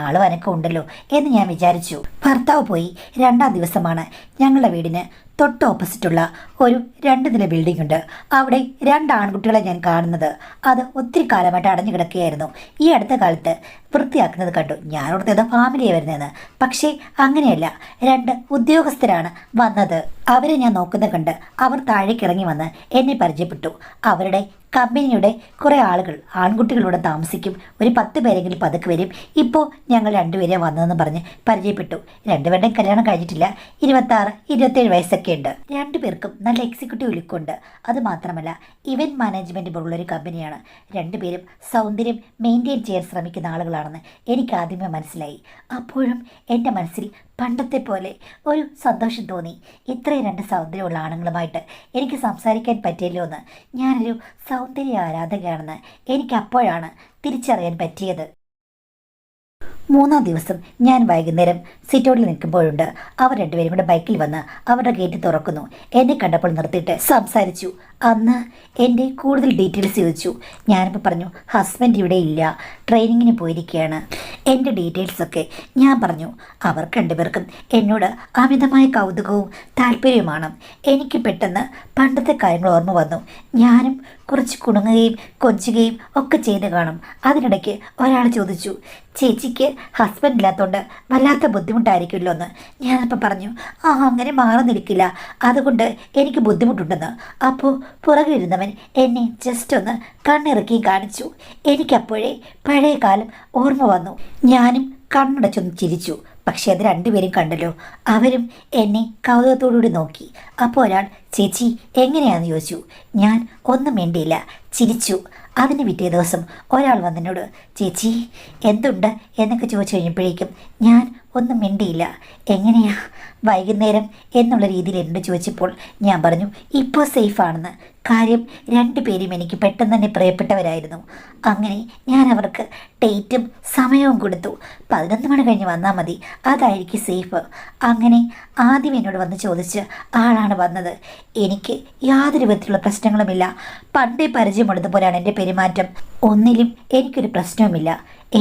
ആളും അനക്കം ഉണ്ടല്ലോ എന്ന് ഞാൻ വിചാരിച്ചു. ഭർത്താവ് പോയി 2ാം ദിവസമാണ് ഞങ്ങളുടെ വീടിന് തൊട്ട് ഓപ്പോസിറ്റുള്ള ഒരു 2 നില ബിൽഡിംഗ് ഉണ്ട്. അവിടെ 2 ആൺകുട്ടികളെ ഞാൻ കാണുന്നത്. അത് ഒത്തിരി കാലമായിട്ട് അടഞ്ഞു കിടക്കുകയായിരുന്നു. ഈ അടുത്ത കാലത്ത് വൃത്തിയാക്കുന്നത് കണ്ടു. ഞാനോടത്ത് ഏതോ ഫാമിലിയെ വരുന്നതെന്ന്. പക്ഷേ അങ്ങനെയല്ല, 2 ഉദ്യോഗസ്ഥരാണ് വന്നത്. അവരെ ഞാൻ നോക്കുന്നത് കണ്ട് അവർ താഴേക്ക് ഇറങ്ങി വന്ന് എന്നെ പരിചയപ്പെട്ടു. അവരുടെ കമ്പനിയുടെ കുറേ ആളുകൾ ആൺകുട്ടികളോട് താമസിക്കും. ഒരു 10 പേരെങ്കിലും പതുക്കെ വരും. ഇപ്പോൾ ഞങ്ങൾ 2 പേരെ വന്നതെന്ന് പറഞ്ഞ് പരിചയപ്പെട്ടു. 2 പേരുടെയും കല്യാണം കഴിഞ്ഞിട്ടില്ല. 26, 27 വയസ്സൊക്കെ ഉണ്ട്. 2 പേർക്കും നല്ല എക്സിക്യൂട്ടീവ് ലുക്കുണ്ട്. അതുമാത്രമല്ല ഇവൻറ്റ് മാനേജ്മെൻറ്റ് പോലുള്ളൊരു കമ്പനിയാണ്. 2 പേരും സൗന്ദര്യം മെയിൻറ്റെയിൻ ചെയ്യാൻ ശ്രമിക്കുന്ന ആളുകളാണെന്ന് എനിക്ക് ആദ്യമേ മനസ്സിലായി. അപ്പോഴും എൻ്റെ മനസ്സിൽ പണ്ടത്തെ പോലെ ഒരു സന്തോഷം തോന്നി. ഇത്രയും രണ്ട് സൗന്ദര്യമുള്ള ആണുങ്ങളുമായിട്ട് എനിക്ക് സംസാരിക്കാൻ പറ്റിയല്ലോ എന്ന്. ഞാനൊരു സൗന്ദര്യ ആരാധകയാണെന്ന് എനിക്ക് അപ്പോഴാണ് തിരിച്ചറിയാൻ പറ്റിയത്. മൂന്നാം ദിവസം ഞാൻ വൈകുന്നേരം സിറ്റൗട്ടിൽ നിൽക്കുമ്പോഴുണ്ട് അവർ രണ്ടുപേരും കൂടെ ബൈക്കിൽ വന്ന് അവരുടെ ഗേറ്റ് തുറക്കുന്നു. എന്നെ കണ്ടപ്പോൾ നിർത്തിയിട്ട് സംസാരിച്ചു. അന്ന് എൻ്റെ കൂടുതൽ ഡീറ്റെയിൽസ് ചോദിച്ചു. ഞാനിപ്പോൾ പറഞ്ഞു ഹസ്ബൻഡ് ഇവിടെ ഇല്ല, ട്രെയിനിങ്ങിന് പോയിരിക്കുകയാണ്. എൻ്റെ ഡീറ്റെയിൽസൊക്കെ ഞാൻ പറഞ്ഞു. അവർക്ക് രണ്ടുപേർക്കും എന്നോട് അമിതമായ കൗതുകവും താല്പര്യവുമാണ്. എനിക്ക് പെട്ടെന്ന് പണ്ടത്തെ കാര്യങ്ങൾ ഓർമ്മ വന്നു. ഞാനും കുറച്ച് കുണുങ്ങുകയും കൊഞ്ചുകയും ഒക്കെ ചെയ്ത് കാണും. അതിനിടയ്ക്ക് ഒരാൾ ചോദിച്ചു, ചേച്ചിക്ക് ഹസ്ബൻഡ് ഇല്ലാത്തതുകൊണ്ട് വല്ലാത്ത ബുദ്ധിമുട്ടായിരിക്കുമല്ലോ എന്ന്. ഞാനപ്പോൾ പറഞ്ഞു, അങ്ങനെ മാറി നിൽക്കില്ല, അതുകൊണ്ട് എനിക്ക് ബുദ്ധിമുട്ടുണ്ടെന്ന്. അപ്പോൾ പുറകിലിരുന്നവൻ എന്നെ ജസ്റ്റ് ഒന്ന് കണ്ണിറക്കി കാണിച്ചു. എനിക്കപ്പോഴേ പഴയ കാലം ഓർമ്മ വന്നു. ഞാനും കണ്ണടച്ചൊന്ന് ചിരിച്ചു. പക്ഷെ അത് രണ്ടുപേരും കണ്ടല്ലോ. അവരും എന്നെ കൗതുകത്തോടുകൂടി നോക്കി. അപ്പോൾ ഒരാൾ ചേച്ചി എങ്ങനെയാണെന്ന് ചോദിച്ചു. ഞാൻ ഒന്നും വേണ്ടിയില്ല, ചിരിച്ചു. അതിന് പിറ്റേ ദിവസം ഒരാൾ വന്നതിനോട് ചേച്ചി എന്തുണ്ട് എന്നൊക്കെ ചോദിച്ചു കഴിഞ്ഞപ്പോഴേക്കും ഞാൻ ഒന്നും മിണ്ടിയില്ല. എങ്ങനെയാ വൈകുന്നേരം എന്നുള്ള രീതിയിൽ എന്നോട് ചോദിച്ചപ്പോൾ ഞാൻ പറഞ്ഞു ഇപ്പോൾ സേഫാണെന്ന്. കാര്യം രണ്ടുപേരും എനിക്ക് പെട്ടെന്ന് തന്നെ പ്രിയപ്പെട്ടവരായിരുന്നു. അങ്ങനെ ഞാൻ അവർക്ക് ഡേറ്റും സമയവും കൊടുത്തു. 11 മണി കഴിഞ്ഞ് വന്നാൽ മതി, അതായിരിക്കും സേഫ്. അങ്ങനെ ആദ്യം എന്നോട് വന്ന് ചോദിച്ച് ആളാണ് വന്നത്. എനിക്ക് യാതൊരു വിധത്തിലുള്ള പ്രശ്നങ്ങളുമില്ല. പണ്ടേ പരിചയമുള്ളതുപോലെയാണ് എൻ്റെ പെരുമാറ്റം. ഒന്നിലും എനിക്കൊരു പ്രശ്നവുമില്ല.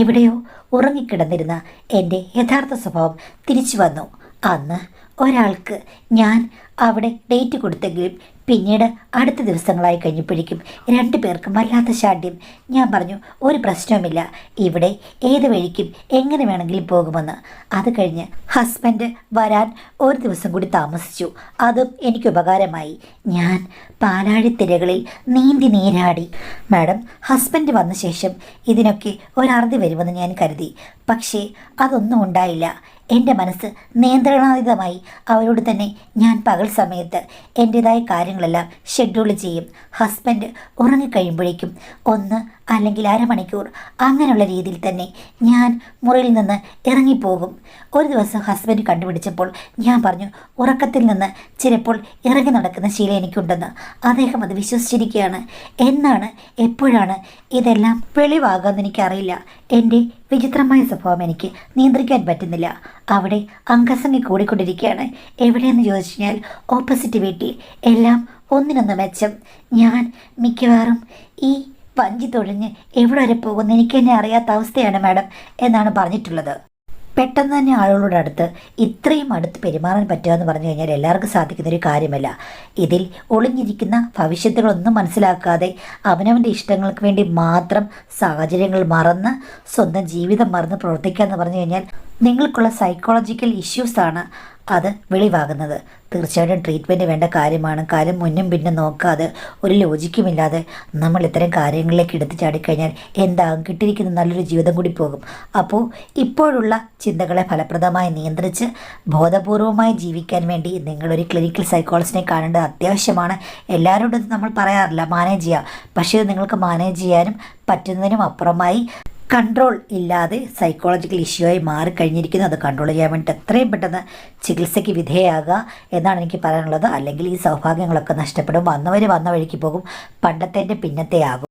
എവിടെയോ ഉറങ്ങിക്കിടന്നിരുന്ന എൻ്റെ യഥാർത്ഥ സ്വഭാവം തിരിച്ചു വന്നു. അന്ന് ഒരാൾക്ക് ഞാൻ അവിടെ ഡേറ്റ് കൊടുത്തെങ്കിലും പിന്നീട് അടുത്ത ദിവസങ്ങളായി കഴിഞ്ഞപ്പോഴേക്കും രണ്ടുപേർക്കും വല്ലാത്ത ശാഠ്യം. ഞാൻ പറഞ്ഞു ഒരു പ്രശ്നവുമില്ല, ഇവിടെ ഏത് വഴിക്കും എങ്ങനെ വേണമെങ്കിലും പോകുമെന്ന്. അത് കഴിഞ്ഞ് ഹസ്ബൻഡ് വരാൻ ഒരു ദിവസം കൂടി താമസിച്ചു. അതും എനിക്ക് ഉപകാരമായി. ഞാൻ പാലാഴിത്തിരകളിൽ നീന്തി നീരാടി. മാഡം, ഹസ്ബൻഡ് വന്ന ശേഷം ഇതിനൊക്കെ ഒരറുതി വരുമെന്ന് ഞാൻ കരുതി. പക്ഷേ അതൊന്നും ഉണ്ടായില്ല. എൻ്റെ മനസ്സ് നിയന്ത്രണാതീതമായി. അവരോട് തന്നെ ഞാൻ പകൽ സമയത്ത് എൻ്റേതായ കാര്യങ്ങളെല്ലാം ഷെഡ്യൂൾ ചെയ്യും. ഹസ്ബൻഡ് ഉറങ്ങിക്കഴിയുമ്പോഴേക്കും 1 അല്ലെങ്കിൽ അരമണിക്കൂർ അങ്ങനെയുള്ള രീതിയിൽ തന്നെ ഞാൻ മുറിയിൽ നിന്ന് ഇറങ്ങിപ്പോകും. ഒരു ദിവസം ഹസ്ബൻഡ് കണ്ടുപിടിച്ചപ്പോൾ ഞാൻ പറഞ്ഞു ഉറക്കത്തിൽ നിന്ന് ചിലപ്പോൾ ഇറങ്ങി നടക്കുന്ന ശീലം എനിക്കുണ്ടെന്ന്. അദ്ദേഹം അത് വിശ്വസിച്ചിരിക്കുകയാണ്. എന്നാണ് എപ്പോഴാണ് ഇതെല്ലാം വെളിവാകാമെന്ന് എനിക്കറിയില്ല. എൻ്റെ വിചിത്രമായ സ്വഭാവം എനിക്ക് നിയന്ത്രിക്കാൻ പറ്റുന്നില്ല. അവിടെ അങ്കസംഗി കൂടിക്കൊണ്ടിരിക്കുകയാണ്. എവിടെയെന്ന് ചോദിച്ചു കഴിഞ്ഞാൽ ഓപ്പോസിറ്റ് വീട്ടിൽ. എല്ലാം ഒന്നിനൊന്ന് മെച്ചം. ഞാൻ മിക്കവാറും ഈ വഞ്ചി തൊഴിഞ്ഞ് എവിടെ വരെ പോകുമെന്ന് എനിക്ക് തന്നെ അറിയാത്ത അവസ്ഥയാണ് മാഡം എന്നാണ് പറഞ്ഞിട്ടുള്ളത്. പെട്ടെന്ന് തന്നെ ആളുകളുടെ അടുത്ത് ഇത്രയും അടുത്ത് പെരുമാറാൻ പറ്റുക എന്ന് പറഞ്ഞു കഴിഞ്ഞാൽ എല്ലാവർക്കും സാധിക്കുന്നൊരു കാര്യമല്ല. ഇതിൽ ഒളിഞ്ഞിരിക്കുന്ന ഭവിഷ്യത്തുകളൊന്നും മനസ്സിലാക്കാതെ അവനവൻ്റെ ഇഷ്ടങ്ങൾക്ക് വേണ്ടി മാത്രം സാഹചര്യങ്ങൾ മറന്ന് സ്വന്തം ജീവിതം മറന്ന് പ്രവർത്തിക്കുക എന്ന് പറഞ്ഞു കഴിഞ്ഞാൽ നിങ്ങൾക്കുള്ള സൈക്കോളജിക്കൽ ഇഷ്യൂസാണ് അത് വെളിവാകുന്നത്. തീർച്ചയായിട്ടും ട്രീറ്റ്മെൻറ്റ് വേണ്ട കാര്യമാണ്. കാര്യം മുന്നും പിന്നും നോക്കാതെ ഒരു ലോജിക്കുമില്ലാതെ നമ്മൾ ഇത്തരം കാര്യങ്ങളിലേക്ക് എടുത്തു ചാടിക്കഴിഞ്ഞാൽ എന്താകും? കിട്ടിയിരിക്കുന്ന നല്ലൊരു ജീവിതം കൂടി പോകും. അപ്പോൾ ഇപ്പോഴുള്ള ചിന്തകളെ ഫലപ്രദമായി നിയന്ത്രിച്ച് ബോധപൂർവമായി ജീവിക്കാൻ വേണ്ടി നിങ്ങളൊരു ക്ലിനിക്കൽ സൈക്കോളജിസ്റ്റിനെ കാണേണ്ടത് അത്യാവശ്യമാണ്. എല്ലാവരോടും നമ്മൾ പറയാറില്ല മാനേജ് ചെയ്യുക, പക്ഷേ ഇത് നിങ്ങൾക്ക് മാനേജ് ചെയ്യാനും പറ്റുന്നതിനും അപ്പുറമായി കൺട്രോൾ ഇല്ലാതെ സൈക്കോളജിക്കൽ ഇഷ്യൂ ആയി മാറിക്കഴിഞ്ഞിരിക്കുന്നു. അത് കൺട്രോൾ ചെയ്യാൻ വേണ്ടി എത്രയും പെട്ടെന്ന് ചികിത്സയ്ക്ക് വിധേയമാകുക എന്നാണ് എനിക്ക് പറയാനുള്ളത്. അല്ലെങ്കിൽ ഈ സൗഭാഗ്യങ്ങളൊക്കെ നഷ്ടപ്പെടും. വന്നവർ വന്ന വഴിക്ക് പോകും, പണ്ടത്തെ പിന്നത്തെ ആകും.